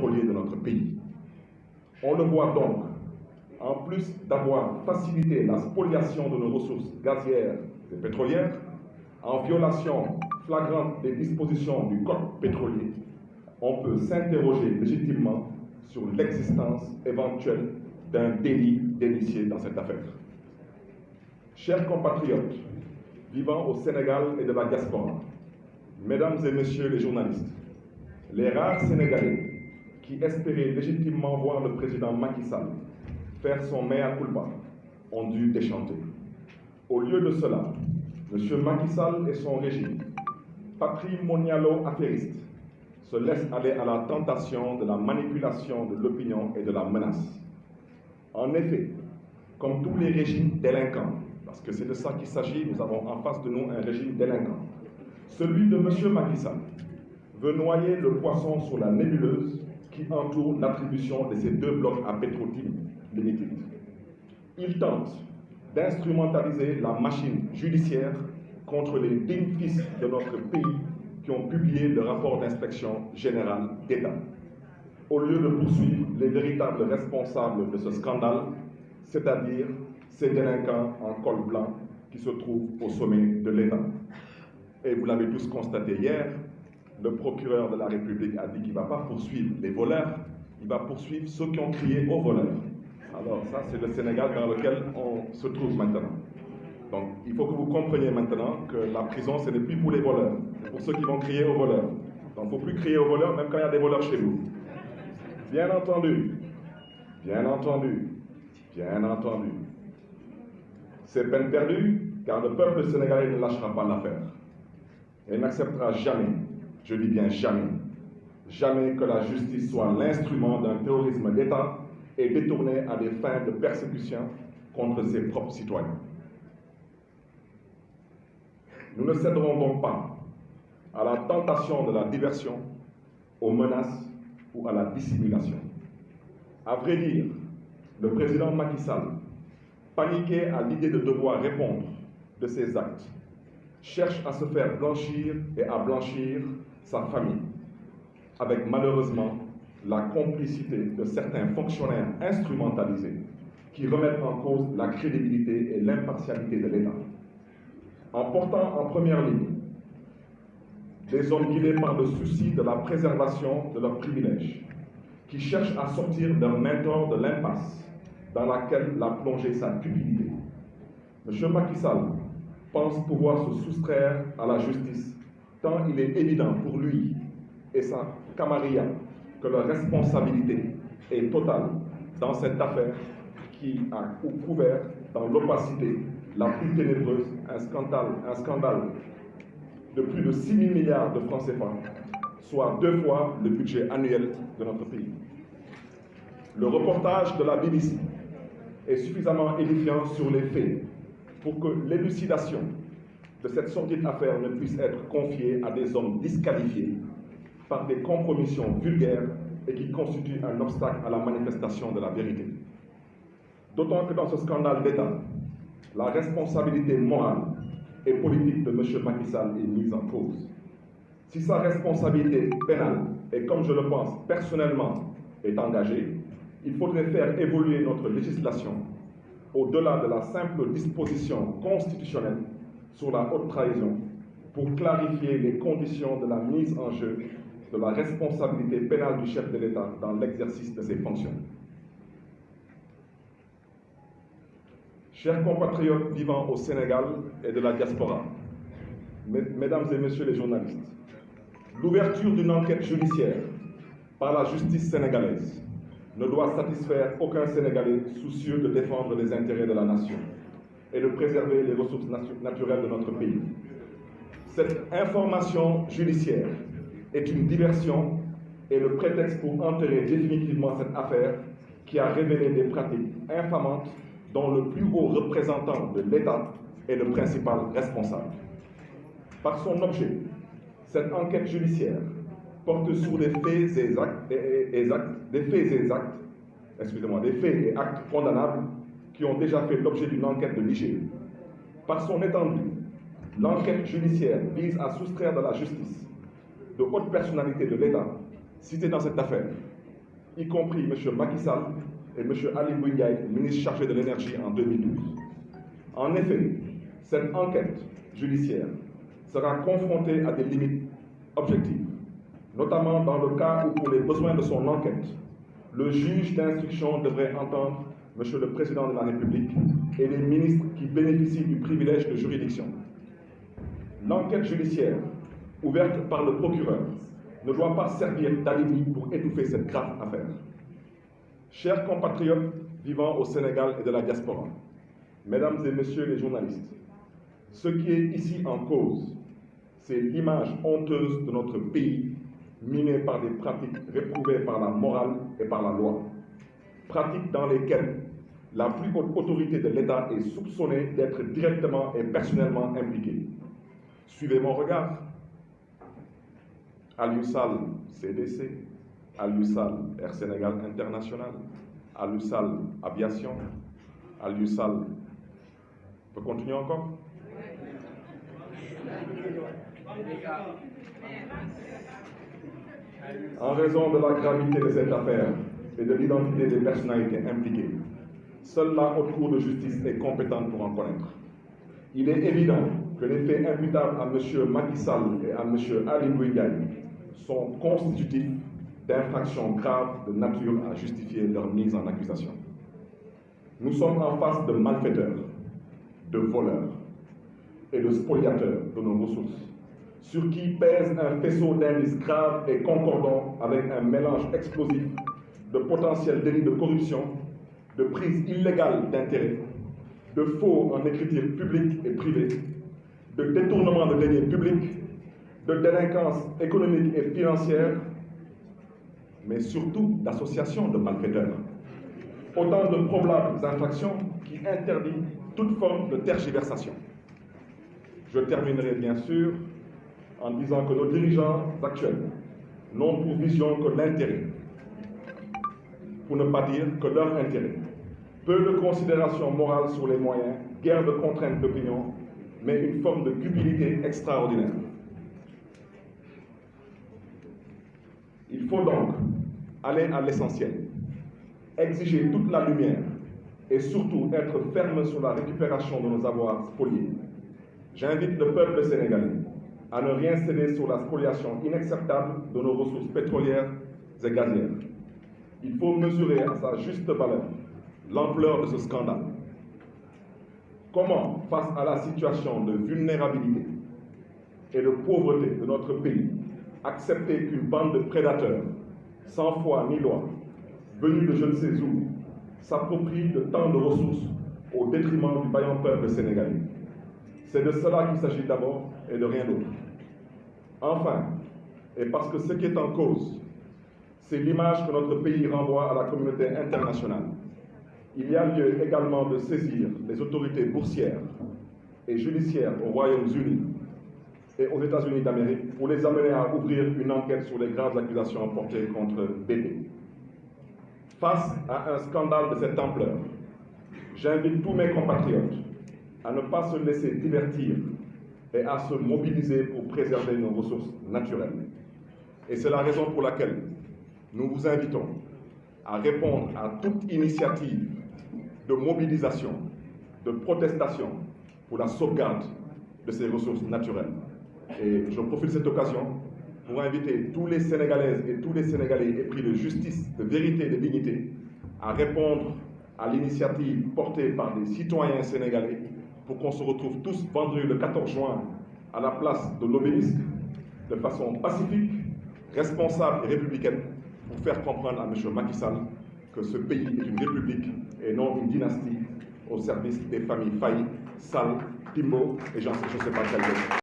pétrolier de notre pays. On le voit donc, en plus d'avoir facilité la spoliation de nos ressources gazières et pétrolières, en violation flagrante des dispositions du Code pétrolier, on peut s'interroger légitimement sur l'existence éventuelle d'un délit d'initié dans cette affaire. Chers compatriotes vivant au Sénégal et de la diaspora, mesdames et messieurs les journalistes, les rares Sénégalais qui espéraient légitimement voir le président Macky Sall faire son mea culpa ont dû déchanter. Au lieu de cela, M. Macky Sall et son régime, patrimonialo-affairistes, se laissent aller à la tentation de la manipulation de l'opinion et de la menace. En effet, comme tous les régimes délinquants, parce que c'est de ça qu'il s'agit, nous avons en face de nous un régime délinquant, celui de M. Macky Sall veut noyer le poisson sur la nébuleuse qui entoure l'attribution de ces deux blocs à Petro-Tim Limited. Il tente d'instrumentaliser la machine judiciaire contre les dignes fils de notre pays qui ont publié le rapport d'inspection générale d'État. Au lieu de poursuivre les véritables responsables de ce scandale, c'est-à-dire ces délinquants en col blanc qui se trouvent au sommet de l'État. Et vous l'avez tous constaté hier, le procureur de la République a dit qu'il ne va pas poursuivre les voleurs, il va poursuivre ceux qui ont crié aux voleurs. Alors ça, c'est le Sénégal dans lequel on se trouve maintenant. Donc, il faut que vous compreniez maintenant que la prison, ce n'est plus pour les voleurs, c'est pour ceux qui vont crier aux voleurs. Donc, il ne faut plus crier aux voleurs, même quand il y a des voleurs chez vous. Bien entendu, bien entendu, bien entendu. C'est peine perdue, car le peuple sénégalais ne lâchera pas l'affaire. Et n'acceptera jamais, je dis bien jamais, jamais que la justice soit l'instrument d'un terrorisme d'État et détournée à des fins de persécution contre ses propres citoyens. Nous ne céderons donc pas à la tentation de la diversion, aux menaces ou à la dissimulation. À vrai dire, le président Macky Sall, paniqué à l'idée de devoir répondre de ses actes, cherche à se faire blanchir et à blanchir sa famille, avec malheureusement la complicité de certains fonctionnaires instrumentalisés qui remettent en cause la crédibilité et l'impartialité de l'État. En portant en première ligne des hommes guidés par le souci de la préservation de leurs privilèges, qui cherchent à sortir d'un mentor de l'impasse dans laquelle l'a plongé sa cupidité. M. Macky Sall pense pouvoir se soustraire à la justice, tant il est évident pour lui et sa camarilla que leur responsabilité est totale dans cette affaire qui a couvert dans l'opacité la plus ténébreuse un scandale de plus de 6 000 milliards de francs CFA, soit 2 fois le budget annuel de notre pays. Le reportage de la BBC est suffisamment édifiant sur les faits pour que l'élucidation de cette sordide affaire ne puisse être confiée à des hommes disqualifiés par des compromissions vulgaires et qui constituent un obstacle à la manifestation de la vérité. D'autant que dans ce scandale d'État, la responsabilité morale et politique de M. Macky Sall est mise en cause. Si sa responsabilité pénale, et comme je le pense personnellement, est engagée, il faudrait faire évoluer notre législation au-delà de la simple disposition constitutionnelle sur la haute trahison pour clarifier les conditions de la mise en jeu de la responsabilité pénale du chef de l'État dans l'exercice de ses fonctions. Chers compatriotes vivant au Sénégal et de la diaspora, mesdames et messieurs les journalistes, l'ouverture d'une enquête judiciaire par la justice sénégalaise ne doit satisfaire aucun Sénégalais soucieux de défendre les intérêts de la nation et de préserver les ressources naturelles de notre pays. Cette information judiciaire est une diversion et le prétexte pour enterrer définitivement cette affaire qui a révélé des pratiques infamantes dont le plus haut représentant de l'État est le principal responsable. Par son objet, cette enquête judiciaire porte sur des faits et actes condamnables qui ont déjà fait l'objet d'une enquête de l'IGE. Par son étendue, l'enquête judiciaire vise à soustraire de la justice de hautes personnalités de l'État citées dans cette affaire, y compris M. Macky Sall et M. Ali Ngouille Ndiaye, ministre chargé de l'énergie en 2012. En effet, cette enquête judiciaire sera confrontée à des limites objectives, notamment dans le cas où, pour les besoins de son enquête, le juge d'instruction devrait entendre M. le Président de la République et les ministres qui bénéficient du privilège de juridiction. L'enquête judiciaire, ouverte par le procureur, ne doit pas servir d'alibi pour étouffer cette grave affaire. Chers compatriotes vivant au Sénégal et de la diaspora, mesdames et messieurs les journalistes, ce qui est ici en cause, c'est l'image honteuse de notre pays, minée par des pratiques réprouvées par la morale et par la loi. Pratiques dans lesquelles la plus haute autorité de l'État est soupçonnée d'être directement et personnellement impliquée. Suivez mon regard. Aliou Sall, CDC, Aliou Sall, Air Sénégal International, Aliou Sall, Aviation, Aliou Sall. On peut continuer encore? En raison de la gravité de cette affaire et de l'identité des personnalités impliquées, seule la Haute Cour de justice est compétente pour en connaître. Il est évident que les faits imputables à M. Macky Sall et à M. Ali Ngouille Ndiaye sont constitutifs d'infractions graves de nature à justifier leur mise en accusation. Nous sommes en face de malfaiteurs, de voleurs et de spoliateurs de nos ressources, sur qui pèse un faisceau d'indices graves et concordants avec un mélange explosif de potentiels délits de corruption, de prise illégale d'intérêts, de faux en écriture publique et privée, de détournement de deniers publics, de délinquance économique et financière, mais surtout d'association de malfaiteurs. Autant de probables infractions qui interdisent toute forme de tergiversation. Je terminerai bien sûr en disant que nos dirigeants actuels n'ont pour vision que l'intérêt, pour ne pas dire que leur intérêt. Peu de considération morale sur les moyens, guère de contraintes d'opinion, mais une forme de cupidité extraordinaire. Il faut donc aller à l'essentiel, exiger toute la lumière et surtout être ferme sur la récupération de nos avoirs spoliés. J'invite le peuple sénégalais à ne rien céder sur la spoliation inacceptable de nos ressources pétrolières et gazières. Il faut mesurer à sa juste valeur l'ampleur de ce scandale. Comment, face à la situation de vulnérabilité et de pauvreté de notre pays, accepter qu'une bande de prédateurs, sans foi ni loi, venus de je ne sais où, s'approprie de tant de ressources au détriment du vaillant peuple sénégalais? C'est de cela qu'il s'agit d'abord et de rien d'autre. Enfin, et parce que ce qui est en cause, c'est l'image que notre pays renvoie à la communauté internationale, il y a lieu également de saisir les autorités boursières et judiciaires aux Royaumes-Unis et aux États-Unis d'Amérique pour les amener à ouvrir une enquête sur les graves accusations portées contre BP. Face à un scandale de cette ampleur, j'invite tous mes compatriotes à ne pas se laisser divertir et à se mobiliser pour préserver nos ressources naturelles. Et c'est la raison pour laquelle nous vous invitons à répondre à toute initiative de mobilisation, de protestation pour la sauvegarde de ces ressources naturelles. Et je profite de cette occasion pour inviter tous les Sénégalaises et tous les Sénégalais épris de justice, de vérité et de dignité à répondre à l'initiative portée par des citoyens sénégalais pour qu'on se retrouve tous vendredi le 14 juin à la place de l'Obélisque de façon pacifique, responsable et républicaine pour faire comprendre à M. Macky Sall que ce pays est une république et non une dynastie au service des familles Faye, Sall, Timbo et je ne sais pas quelle autre.